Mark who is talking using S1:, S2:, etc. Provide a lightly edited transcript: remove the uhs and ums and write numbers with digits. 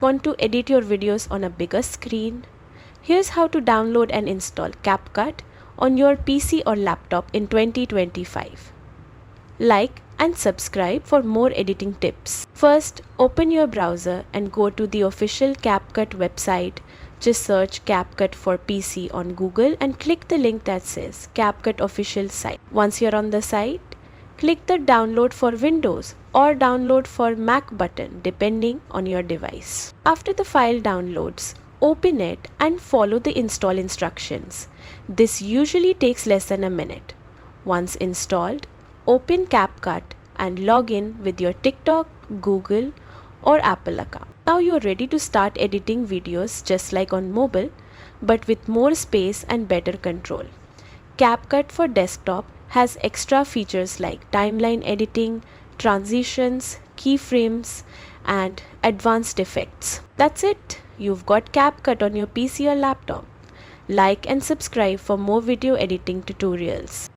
S1: Want to edit your videos on a bigger screen? Here's how to download and install CapCut on your PC or laptop in 2025. Like and subscribe for more editing tips. First, open your browser and go to the official CapCut website. Just search CapCut for PC on Google and click the link that says CapCut official site. Once you're on the site, click the download for Windows or download for Mac button depending on your device. After the file downloads, open it and follow the install instructions. This usually takes less than a minute. Once installed, open CapCut and log in with your TikTok, Google or Apple account. Now you're ready to start editing videos just like on mobile, but with more space and better control. CapCut for desktop has extra features like timeline editing, transitions, keyframes, and advanced effects. That's it. You've got CapCut on your PC or laptop. Like and subscribe for more video editing tutorials.